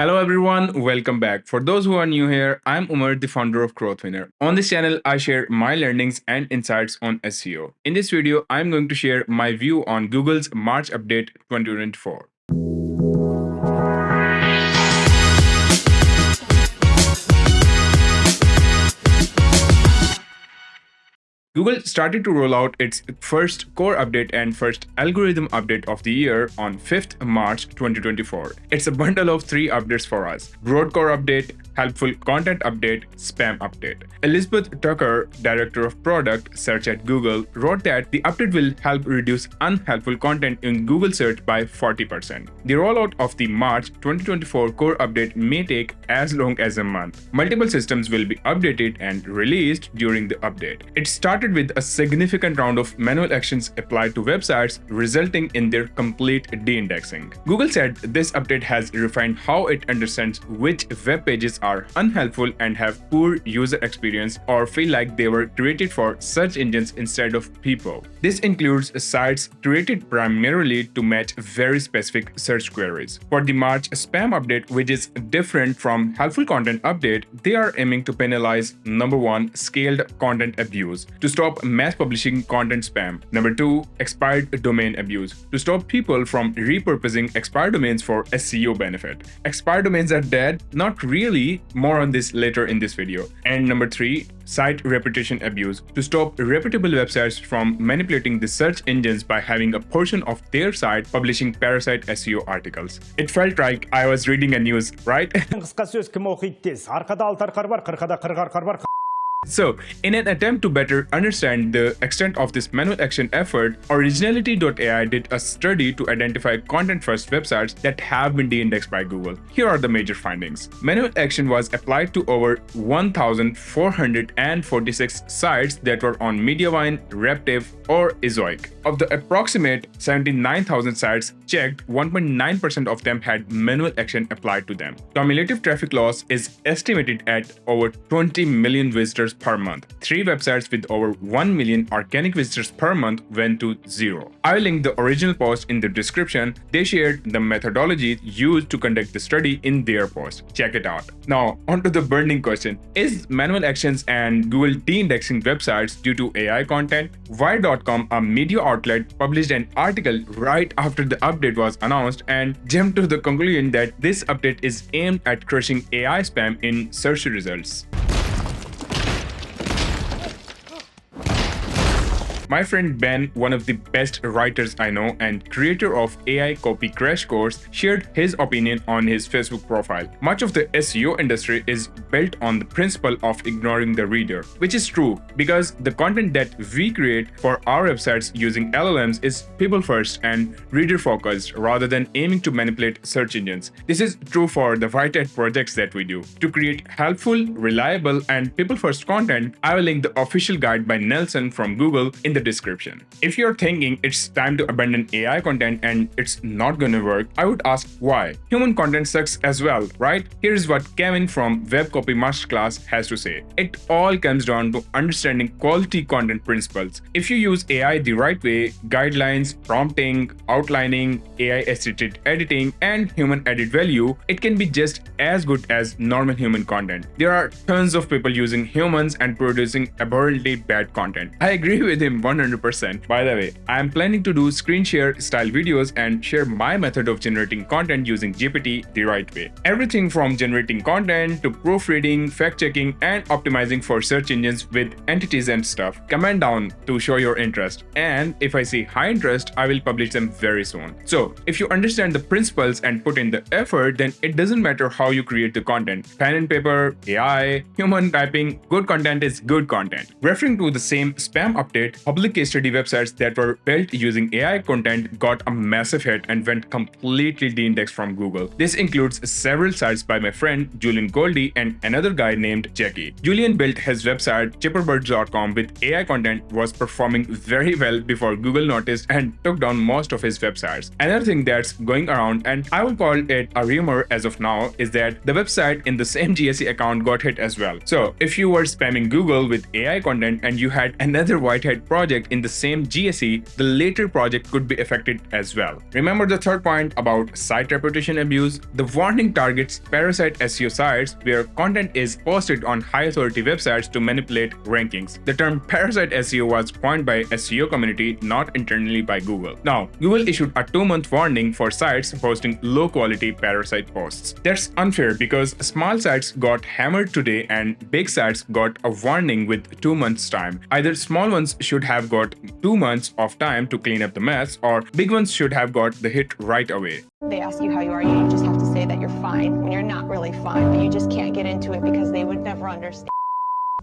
Hello everyone, welcome back. For those who are new here, I'm Umar, the founder of Growth Winner. On this channel, I share my learnings and insights on SEO. In this video, I'm going to share my view on Google's March update 2024. Google started to roll out its first core update and first algorithm update of the year on 5th March 2024. It's a bundle of 3 updates for us: broad core update, helpful content update, spam update. Elizabeth Tucker, director of product search at Google, wrote that the update will help reduce unhelpful content in Google search by 40%. The rollout of the March 2024 core update may take as long as a month. Multiple systems will be updated and released during the update. It started with a significant round of manual actions applied to websites, resulting in their complete de-indexing. Google said this update has refined how it understands which web pages are unhelpful and have poor user experience or feel like they were created for search engines instead of people. This includes sites created primarily to match very specific search queries. For the March spam update, which is different from helpful content update, they are aiming to penalize number 1, scaled content abuse, to stop mass publishing content spam. Number 2, expired domain abuse, to stop people from repurposing expired domains for SEO benefit. Expired domains are dead? Not really. More on this later in this video. And number 3, site reputation abuse, to stop reputable websites from manipulating the search engines by having a portion of their site publishing parasite SEO articles. It felt like I was reading a news, right? So, in an attempt to better understand the extent of this manual action effort, Originality.ai did a study to identify content-first websites that have been de-indexed by Google. Here are the major findings. Manual action was applied to over 1,446 sites that were on Mediavine, Reptive, or Ezoic. Of the approximate 79,000 sites checked, 1.9% of them had manual action applied to them. Cumulative traffic loss is estimated at over 20 million visitors per month. 3 websites with over 1 million organic visitors per month went to 0. I will link the original post in the description. They shared the methodology used to conduct the study in their post. Check it out. Now, on to the burning question. Is manual actions and Google de-indexing websites due to AI content? Wire.com, a media outlet, published an article right after the update was announced and jumped to the conclusion that this update is aimed at crushing AI spam in search results. My friend Ben, one of the best writers I know and creator of AI Copy Crash Course, shared his opinion on his Facebook profile. Much of the SEO industry is built on the principle of ignoring the reader, which is true because the content that we create for our websites using LLMs is people-first and reader-focused rather than aiming to manipulate search engines. This is true for the white hat projects that we do. To create helpful, reliable, and people-first content, I will link the official guide by Nelson from Google in the description. If you're thinking it's time to abandon AI content and it's not gonna work, I would ask why. Human content sucks as well, right? Here's what Kevin from Web Copy Masterclass has to say. It all comes down to understanding quality content principles. If you use AI the right way, guidelines, prompting, outlining, AI-assisted editing, and human added value, it can be just as good as normal human content. There are tons of people using humans and producing abhorrently bad content. I agree with him 100%. By the way, I am planning to do screen share style videos and share my method of generating content using GPT the right way. Everything from generating content to proofreading, fact-checking, and optimizing for search engines with entities and stuff. Comment down to show your interest. And if I see high interest, I will publish them very soon. So, if you understand the principles and put in the effort, then it doesn't matter how you create the content. Pen and paper, AI, human typing, good content is good content. Referring to the same spam update, public case study websites that were built using AI content got a massive hit and went completely de-indexed from Google. This includes several sites by my friend Julian Goldie and another guy named Jackie. Julian built his website chipperbirds.com with AI content, was performing very well before Google noticed and took down most of his websites. Another thing that's going around, and I will call it a rumor as of now, is that the website in the same GSE account got hit as well. So if you were spamming Google with AI content and you had another white hat project project in the same GSE, the later project could be affected as well. Remember the third point about site reputation abuse? The warning targets parasite SEO sites where content is posted on high authority websites to manipulate rankings. The term parasite SEO was coined by SEO community, not internally by Google. Now, Google issued a 2-month warning for sites posting low quality parasite posts. That's unfair because small sites got hammered today and big sites got a warning with 2 months time. Either small ones should have got 2 months of time to clean up the mess, or big ones should have got the hit right away. They ask you how you are, you just have to say that you're fine when you're not really fine, but you just can't get into it because they would never understand.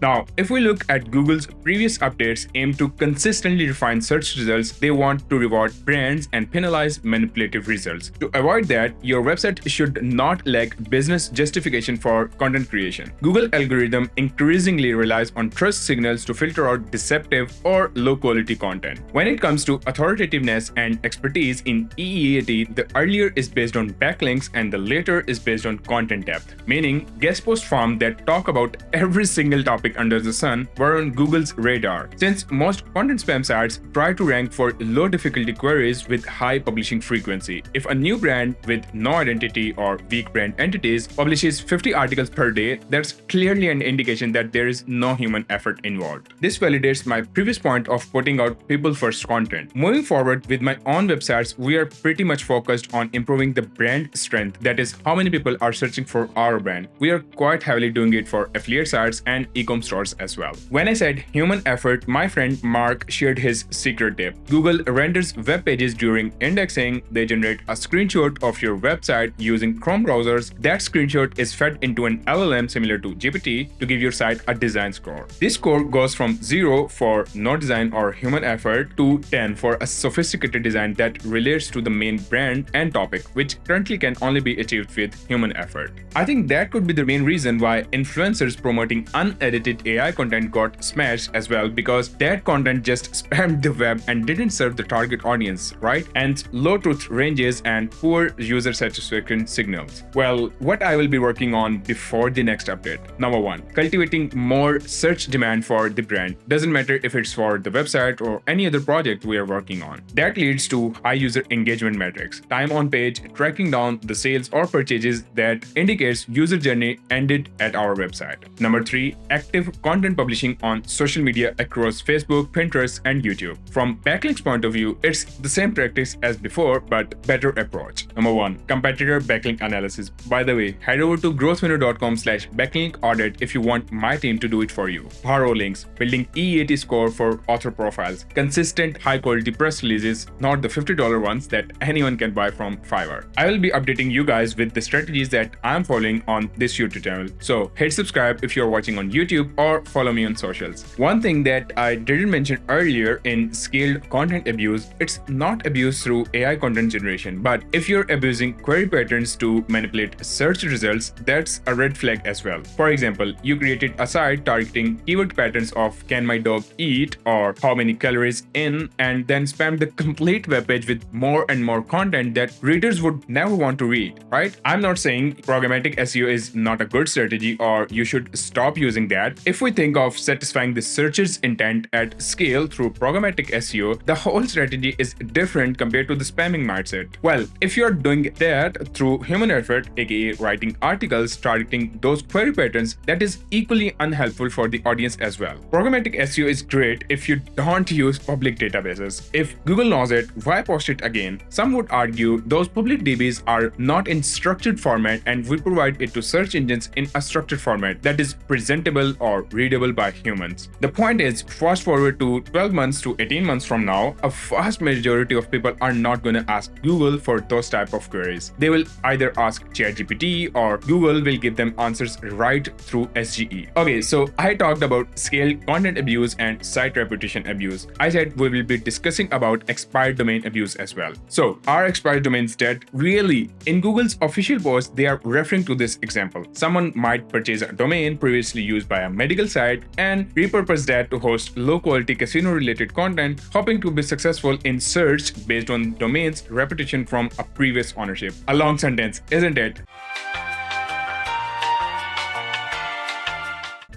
Now, if we look at Google's previous updates aim to consistently refine search results, they want to reward brands and penalize manipulative results. To avoid that, your website should not lack business justification for content creation. Google algorithm increasingly relies on trust signals to filter out deceptive or low-quality content. When it comes to authoritativeness and expertise in EEAT, the earlier is based on backlinks and the later is based on content depth, meaning guest post forms that talk about every single topic under the sun were on Google's radar. Since most content spam sites try to rank for low difficulty queries with high publishing frequency, if a new brand with no identity or weak brand entities publishes 50 articles per day, that's clearly an indication that there is no human effort involved. This validates my previous point of putting out people-first content. Moving forward with my own websites, we are pretty much focused on improving the brand strength, that is, how many people are searching for our brand. We are quite heavily doing it for affiliate sites and e-com stores as well. When I said human effort, my friend Mark shared his secret tip. Google renders web pages during indexing. They generate a screenshot of your website using Chrome browsers. That screenshot is fed into an LLM similar to GPT to give your site a design score. This score goes from 0 for no design or human effort to 10 for a sophisticated design that relates to the main brand and topic, which currently can only be achieved with human effort. I think that could be the main reason why influencers promoting unedited AI content got smashed as well, because that content just spammed the web and didn't serve the target audience, right? And low truth ranges and poor user satisfaction signals. Well, what I will be working on before the next update. Number 1, cultivating more search demand for the brand. Doesn't matter if it's for the website or any other project we are working on. That leads to high user engagement metrics, time on page, tracking down the sales or purchases that indicates user journey ended at our website. Number 3, active content publishing on social media across Facebook, Pinterest, and YouTube. From backlinks point of view, it's the same practice as before, but better approach. Number 1, competitor backlink analysis. By the way, head over to growthwinner.com/backlink audit if you want my team to do it for you. Borrow links, building EAT score for author profiles, consistent high quality press releases, not the $50 ones that anyone can buy from Fiverr. I will be updating you guys with the strategies that I'm following on this YouTube channel. So hit subscribe if you're watching on YouTube or follow me on socials. One thing that I didn't mention earlier in scaled content abuse, it's not abuse through AI content generation, but if you're abusing query patterns to manipulate search results, that's a red flag as well. For example, you created a site targeting keyword patterns of can my dog eat or how many calories in, and then spammed the complete webpage with more and more content that readers would never want to read, right? I'm not saying programmatic SEO is not a good strategy or you should stop using that. If we think of satisfying the searcher's intent at scale through programmatic SEO, the whole strategy is different compared to the spamming mindset. Well, if you're doing that through human effort, aka writing articles targeting those query patterns, that is equally unhelpful for the audience as well. Programmatic SEO is great if you don't use public databases. If Google knows it, why post it again? Some would argue those public DBs are not in structured format and we provide it to search engines in a structured format that is presentable or readable by humans. The point is, fast forward to 12 months to 18 months from now, a vast majority of people are not going to ask Google for those type of queries. They will either ask ChatGPT or Google will give them answers right through SGE. Okay, so I talked about scaled content abuse and site reputation abuse. I said we will be discussing about expired domain abuse as well. So are expired domains dead? Really? In Google's official post, they are referring to this example. Someone might purchase a domain previously used by a medical site and repurpose that to host low-quality casino-related content, hoping to be successful in search based on domain's reputation from a previous ownership. A long sentence, isn't it?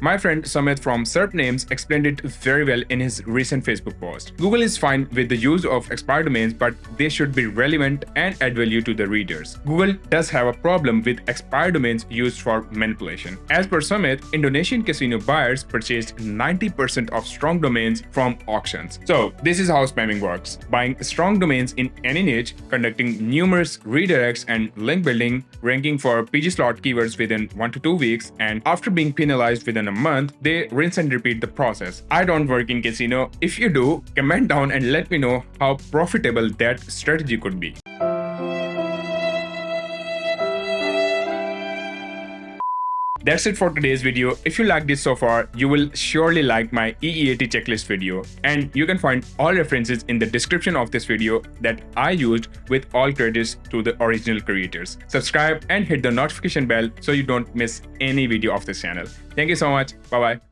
My friend Sumit from SERP Names explained it very well in his recent Facebook post. Google is fine with the use of expired domains, but they should be relevant and add value to the readers. Google does have a problem with expired domains used for manipulation. As per Sumit, Indonesian casino buyers purchased 90% of strong domains from auctions. So this is how spamming works. Buying strong domains in any niche, conducting numerous redirects and link building, ranking for PG slot keywords within 1 to 2 weeks, and after being penalized within a month, they rinse and repeat the process. I don't work in casino. If you do, comment down and let me know how profitable that strategy could be. That's it for today's video. If you liked this so far, you will surely like my EEAT checklist video, and you can find all references in the description of this video that I used, with all credits to the original creators. Subscribe and hit the notification bell so you don't miss any video of this channel. Thank you so much. Bye bye.